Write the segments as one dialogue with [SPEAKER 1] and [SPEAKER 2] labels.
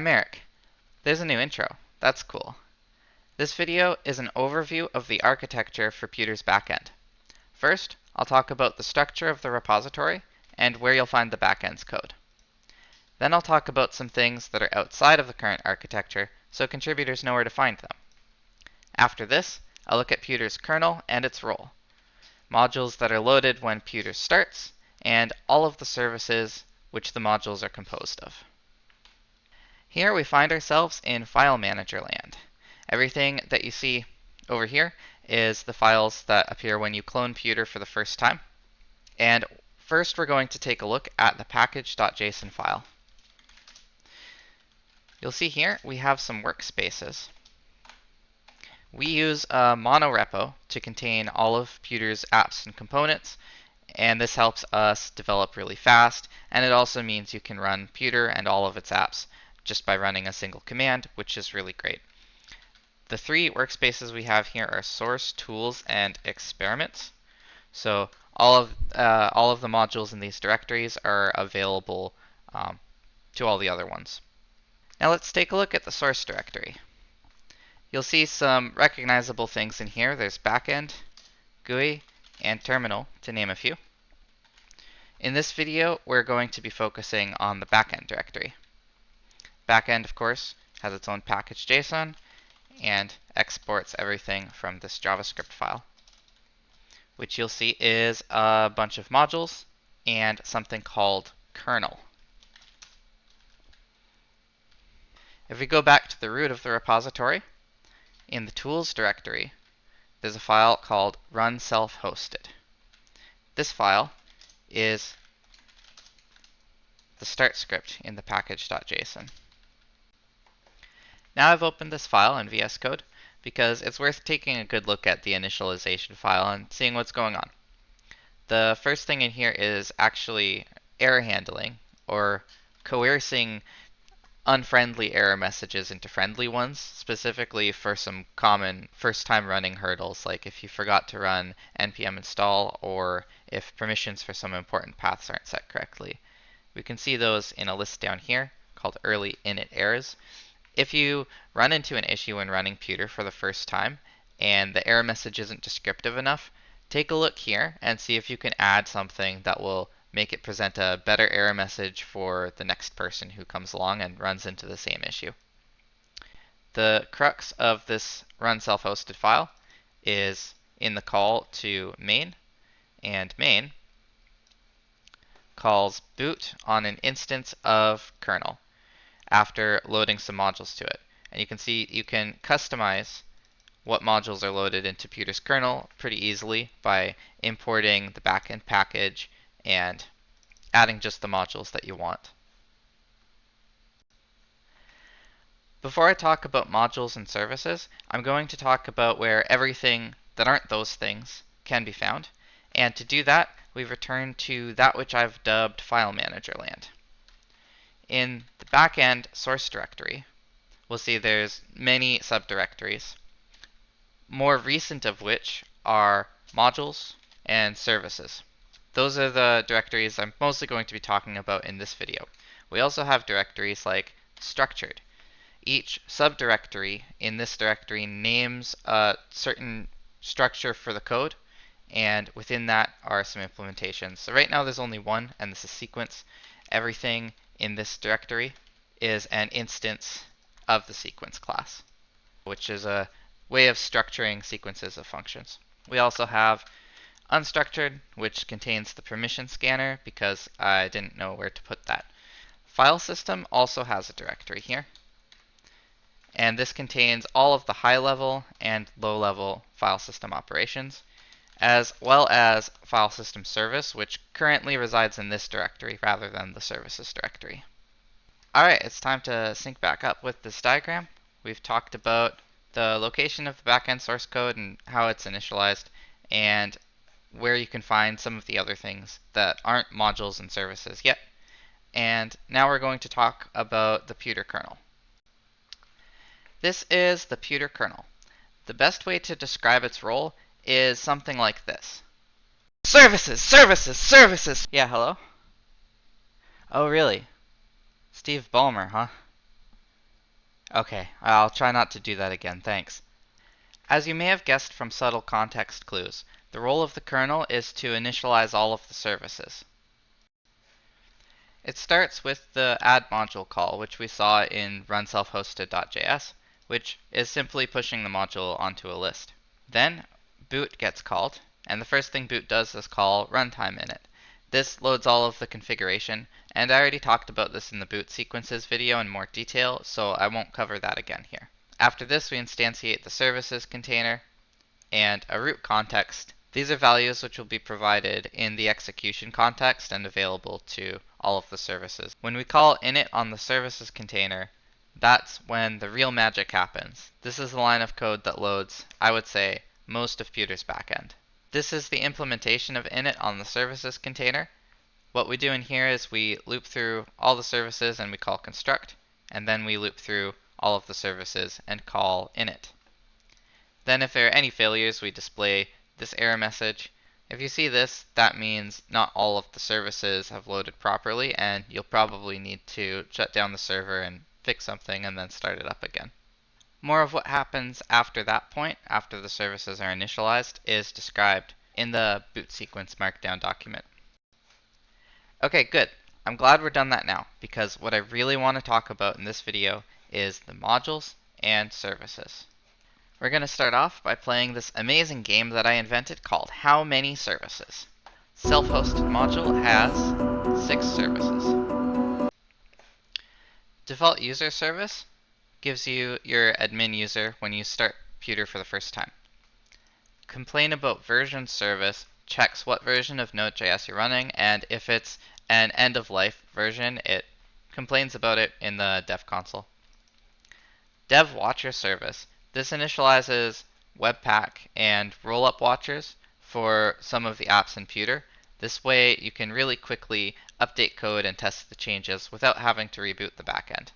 [SPEAKER 1] I'm Eric. There's a new intro. That's cool. This video is an overview of the architecture for Pewter's backend. First, I'll talk about the structure of the repository and where you'll find the backend's code. Then I'll talk about some things that are outside of the current architecture so contributors know where to find them. After this, I'll look at Pewter's kernel and its role, modules that are loaded when Pewter starts, and all of the services which the modules are composed of. Here we find ourselves in File Manager land. Everything that you see over here is the files that appear when you clone Pewter for the first time. And first we're going to take a look at the package.json file. You'll see here we have some workspaces. We use a monorepo to contain all of Pewter's apps and components, and this helps us develop really fast, and it also means you can run Pewter and all of its apps just by running a single command, which is really great. The three workspaces we have here are source, tools, and experiments. So all of the modules in these directories are available to all the other ones. Now let's take a look at the source directory. You'll see some recognizable things in here. There's backend, GUI, and terminal, to name a few. In this video, we're going to be focusing on the backend directory. Backend, of course, has its own package.json and exports everything from this JavaScript file, which you'll see is a bunch of modules and something called kernel. If we go back to the root of the repository, in the tools directory, there's a file called run self-hosted. This file is the start script in the package.json. Now I've opened this file in VS Code because it's worth taking a good look at the initialization file and seeing what's going on. The first thing in here is actually error handling, or coercing unfriendly error messages into friendly ones, specifically for some common first-time running hurdles, like if you forgot to run npm install or if permissions for some important paths aren't set correctly. We can see those in a list down here called early init errors. If you run into an issue when running Pewter for the first time and the error message isn't descriptive enough, take a look here and see if you can add something that will make it present a better error message for the next person who comes along and runs into the same issue. The crux of this run self-hosted file is in the call to main, and main calls boot on an instance of kernel after loading some modules to it. And you can see you can customize what modules are loaded into Pewter's kernel pretty easily by importing the backend package and adding just the modules that you want. Before I talk about modules and services, I'm going to talk about where everything that aren't those things can be found. And to do that, we return to that which I've dubbed File Manager land. In the backend source directory, we'll see there's many subdirectories, more recent of which are modules and services. Those are the directories I'm mostly going to be talking about in this video. We also have directories like structured. Each subdirectory in this directory names a certain structure for the code, and within that are some implementations. So right now there's only one, and this is sequence. Everything in this directory is an instance of the sequence class, which is a way of structuring sequences of functions. We also have unstructured, which contains the permission scanner because I didn't know where to put that. File system also has a directory here, and this contains all of the high-level and low-level file system operations, as well as file system service, which currently resides in this directory rather than the services directory. Alright, it's time to sync back up with this diagram. We've talked about the location of the backend source code and how it's initialized, and where you can find some of the other things that aren't modules and services yet. And now we're going to talk about the Pewter kernel. This is the Pewter kernel. The best way to describe its role is something like this. Services, services, services! Yeah, hello? Oh, really? Steve Ballmer, huh? Okay, I'll try not to do that again, thanks. As you may have guessed from subtle context clues, the role of the kernel is to initialize all of the services. It starts with the add module call, which we saw in runselfhosted.js, which is simply pushing the module onto a list. Then boot gets called, and the first thing boot does is call runtime init. This loads all of the configuration, and I already talked about this in the boot sequences video in more detail, so I won't cover that again here. After this, we instantiate the services container and a root context. These are values which will be provided in the execution context and available to all of the services. When we call init on the services container, that's when the real magic happens. This is the line of code that loads, I would say, most of Pewter's backend. This is the implementation of init on the services container. What we do in here is we loop through all the services and we call construct, and then we loop through all of the services and call init. Then if there are any failures, we display this error message. If you see this, that means not all of the services have loaded properly, and you'll probably need to shut down the server and fix something and then start it up again. More of what happens after that point, after the services are initialized, is described in the boot sequence markdown document. Okay, good. I'm glad we're done that now, because what I really want to talk about in this video is the modules and services. We're going to start off by playing this amazing game that I invented called How Many Services. Self-hosted module has 6 services. Default user service gives you your admin user when you start Pewter for the first time. Complain about version service checks what version of Node.js you're running, and if it's an end-of-life version, it complains about it in the dev console. Dev watcher service. This initializes Webpack and rollup watchers for some of the apps in Pewter. This way you can really quickly update code and test the changes without having to reboot the backend.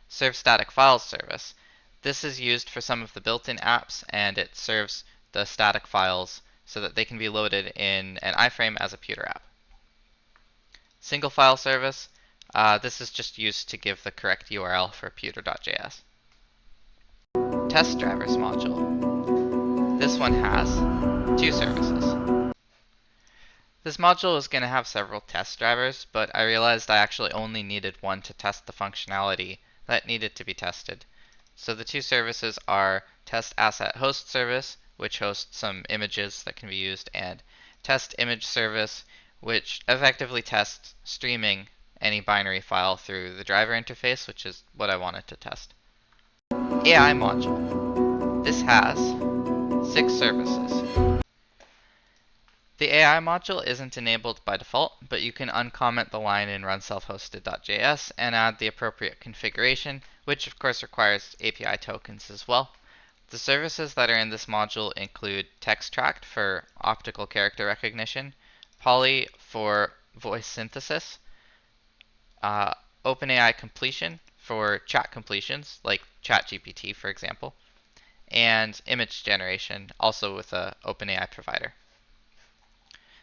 [SPEAKER 1] Serve static files service. This is used for some of the built-in apps, and it serves the static files so that they can be loaded in an iframe as a Pewter app. Single file service. This is just used to give the correct URL for pewter.js. Test drivers module. This one has 2 services. This module is going to have several test drivers, but I realized I actually only needed one to test the functionality that needed to be tested. So the 2 services are test asset host service, which hosts some images that can be used, and test image service, which effectively tests streaming any binary file through the driver interface, which is what I wanted to test. AI module. This has 6 services. The AI module isn't enabled by default, but you can uncomment the line in runselfhosted.js and add the appropriate configuration, which of course requires API tokens as well. The services that are in this module include TextTract for optical character recognition, Poly for voice synthesis, OpenAI completion for chat completions, like ChatGPT for example, and image generation, also with an OpenAI provider.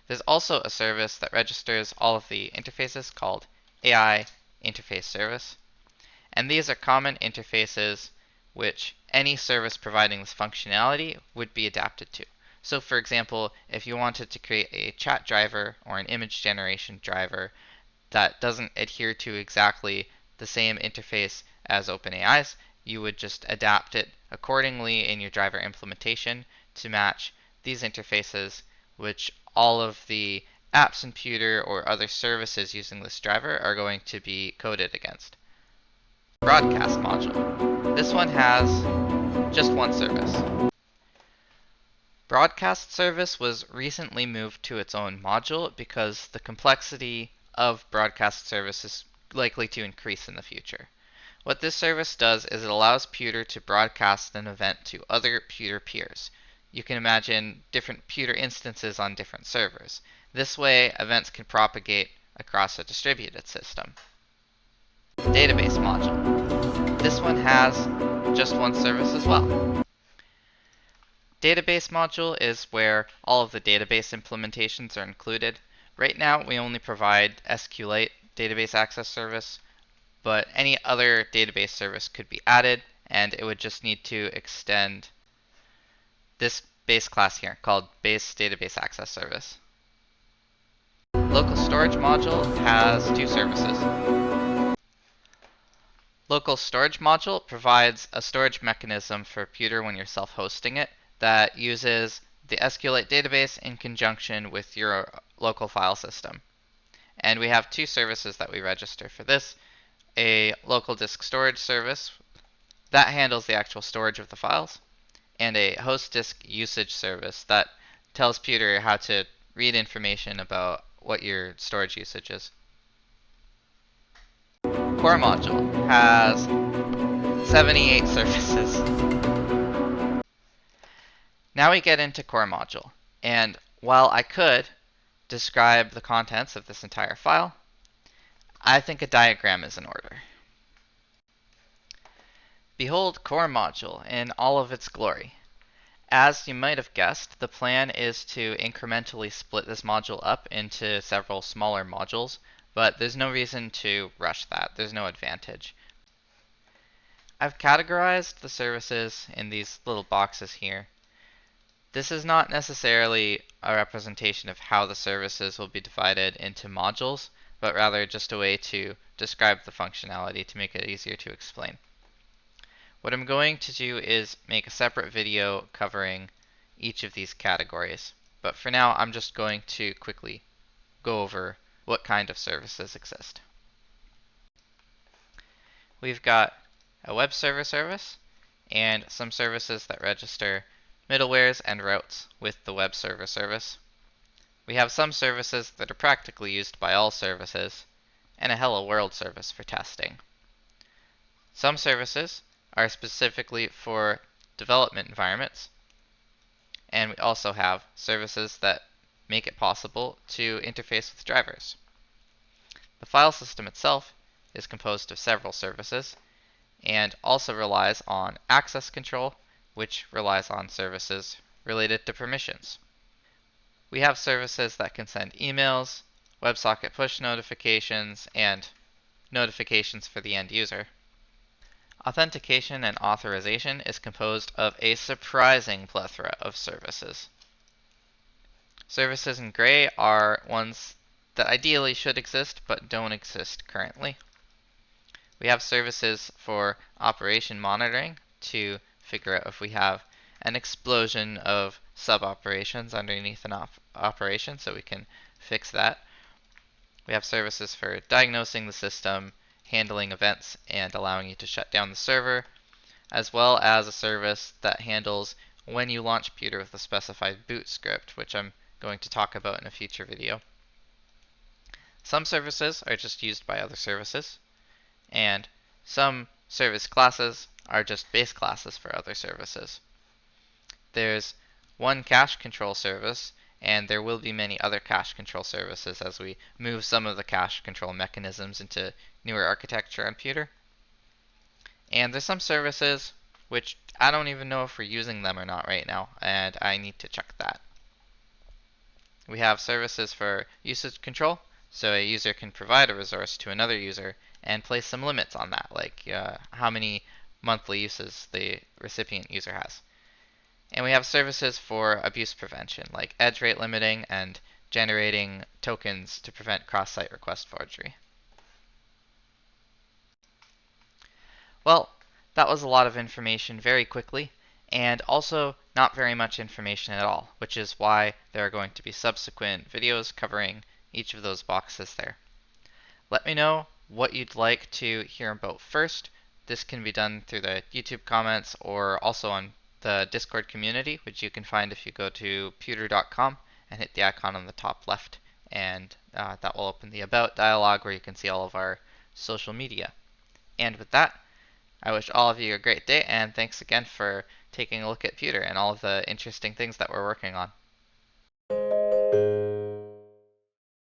[SPEAKER 1] There's also a service that registers all of the interfaces called AI Interface Service. And these are common interfaces which any service providing this functionality would be adapted to. So for example, if you wanted to create a chat driver or an image generation driver that doesn't adhere to exactly the same interface as OpenAI's, you would just adapt it accordingly in your driver implementation to match these interfaces, which all of the apps in Pewter or other services using this driver are going to be coded against. Broadcast module. This one has just one service. Broadcast service was recently moved to its own module because the complexity of broadcast service is likely to increase in the future. What this service does is it allows Pewter to broadcast an event to other Pewter peers. You can imagine different Pewter instances on different servers. This way, events can propagate across a distributed system. Database module. This one has just one service as well. Database module is where all of the database implementations are included. Right now, we only provide SQLite database access service, but any other database service could be added, and it would just need to extend this base class here called base database access service. Local storage module has two services. Local storage module provides a storage mechanism for Pewter when you're self-hosting it that uses the SQLite database in conjunction with your local file system. And we have two services that we register for this. A local disk storage service that handles the actual storage of the files, and a host disk usage service that tells Pewter how to read information about what your storage usage is. Core module has 78 services. Now we get into core module, and while I could describe the contents of this entire file, I think a diagram is in order. Behold core module in all of its glory. As you might have guessed, the plan is to incrementally split this module up into several smaller modules, but there's no reason to rush that. There's no advantage. I've categorized the services in these little boxes here. This is not necessarily a representation of how the services will be divided into modules, but rather just a way to describe the functionality to make it easier to explain. What I'm going to do is make a separate video covering each of these categories, but for now I'm just going to quickly go over what kind of services exist. We've got a web server service and some services that register middlewares and routes with the web server service. We have some services that are practically used by all services, and a Hello World service for testing. Some services are specifically for development environments, and we also have services that make it possible to interface with drivers. The file system itself is composed of several services and also relies on access control, which relies on services related to permissions. We have services that can send emails, WebSocket push notifications, and notifications for the end user. Authentication and authorization is composed of a surprising plethora of services. Services in gray are ones that ideally should exist but don't exist currently. We have services for operation monitoring to figure out if we have an explosion of sub-operations underneath an operation, so we can fix that. We have services for diagnosing the system, handling events, and allowing you to shut down the server, as well as a service that handles when you launch Pewter with a specified boot script, which I'm going to talk about in a future video. Some services are just used by other services, and some service classes are just base classes for other services. There's one cache control service, and there will be many other cache control services as we move some of the cache control mechanisms into newer architecture on Pewter. And there's some services which I don't even know if we're using them or not right now, and I need to check that. We have services for usage control, so a user can provide a resource to another user and place some limits on that, like how many monthly uses the recipient user has. And we have services for abuse prevention, like edge rate limiting and generating tokens to prevent cross-site request forgery. Well, that was a lot of information very quickly, and also not very much information at all, which is why there are going to be subsequent videos covering each of those boxes there. Let me know what you'd like to hear about first. This can be done through the YouTube comments or also on the Discord community, which you can find if you go to pewter.com and hit the icon on the top left, and that will open the About dialog where you can see all of our social media. And with that, I wish all of you a great day, and thanks again for taking a look at Pewter and all of the interesting things that we're working on.